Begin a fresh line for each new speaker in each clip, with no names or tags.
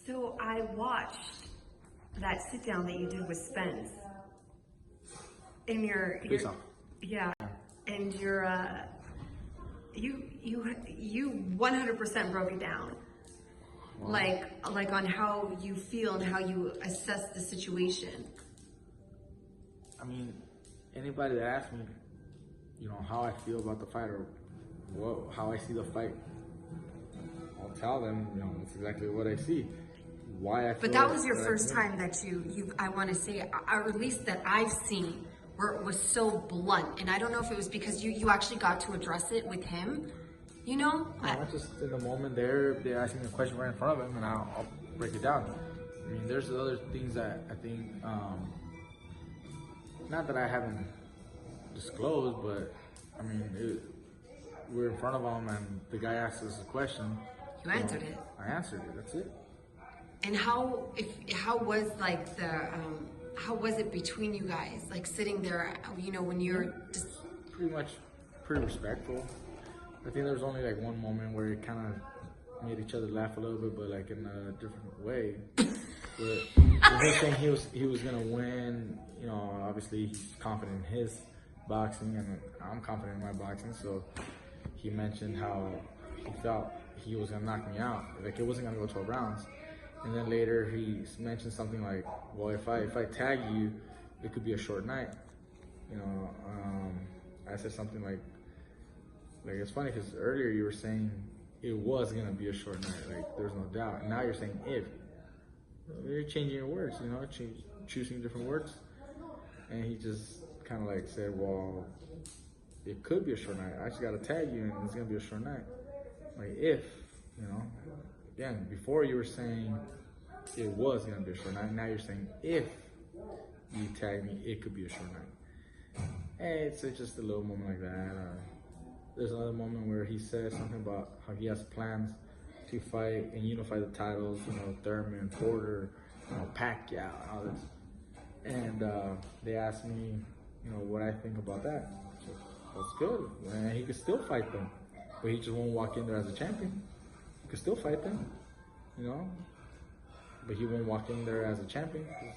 So I watched that sit down that you did with Spence. And yeah, and you 100% broke it down. Wow. Like on how you feel and how you assess the situation.
I mean, anybody that asks me, how I feel about the fight or how I see the fight, I'll tell them, it's exactly what I see. Why I feel.
But that was your first time that I want to say, or at least that I've seen, where it was so blunt. And I don't know if it was because you actually got to address it with him,
No, just in the moment they're asking me a question right in front of him, and I'll break it down. I mean, there's other things that I think, not that I haven't disclosed, but I mean, we're in front of him, and the guy asked us a question.
You answered it.
I answered it. That's it.
And how was how was it between you guys, like sitting there, when you're just
pretty respectful. I think there was only like one moment where it kind of made each other laugh a little bit, but like in a different way. But he was saying he was gonna win. Obviously he's confident in his boxing, and I'm confident in my boxing. So he mentioned how he felt he was gonna knock me out, like it wasn't gonna go 12 rounds. And then later he mentioned something like, well, if I tag you, it could be a short night. I said something like it's funny because earlier you were saying it was gonna be a short night, like there's no doubt. And now you're saying if. You're changing your words, choosing different words. And he just kind of like said, well, it could be a short night. I just gotta tag you, and it's gonna be a short night. Like if, Again, before you were saying it was gonna be a short night. Now you're saying if you tag me, it could be a short night. Hey, it's just a little moment like that. There's another moment where he said something about how he has plans to fight and unify the titles. Thurman, Porter, Pacquiao, all this. And they asked me, what I think about that. So, that's good. And he could still fight them, but he just won't walk in there as a champion. He could still fight them, but he won't walk in there as a champion because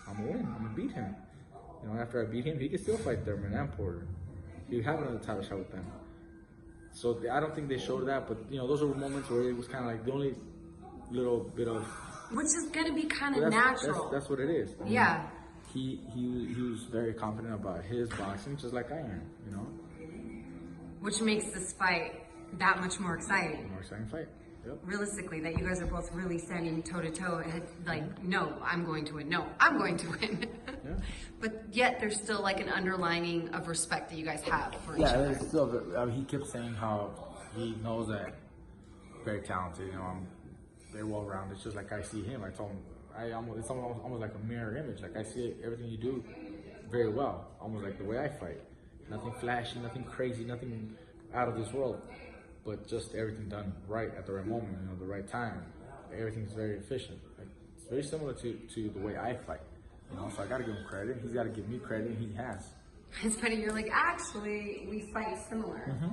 I'm gonna win. I'm gonna beat him. After I beat him, he could still fight Thurman and Porter. He would have another title shot with them. So I don't think they showed that, but those were moments where it was kind of like the only little bit of,
which is gonna be kind of natural.
That's what it is. I mean, he was very confident about his boxing, just like I am.
Which makes this fight that much more exciting.
More exciting fight. Yep.
Realistically, that you guys are both really standing toe to toe, like, no, I'm going to win. No, I'm going to win. Yeah. But yet, there's still like an underlining of respect that you guys have for each other.
Yeah, still. He kept saying how he knows that very talented. They're well rounded. It's just like I see him. I told him, it's almost like a mirror image. Like I see everything you do very well, almost like the way I fight. Nothing flashy, nothing crazy, nothing out of this world. But just everything done right at the right moment, the right time. Everything's very efficient. Like, it's very similar to the way I fight, So I gotta give him credit. He's gotta give me credit, and he has.
It's funny. You're like, actually, we fight similar.
Mm-hmm.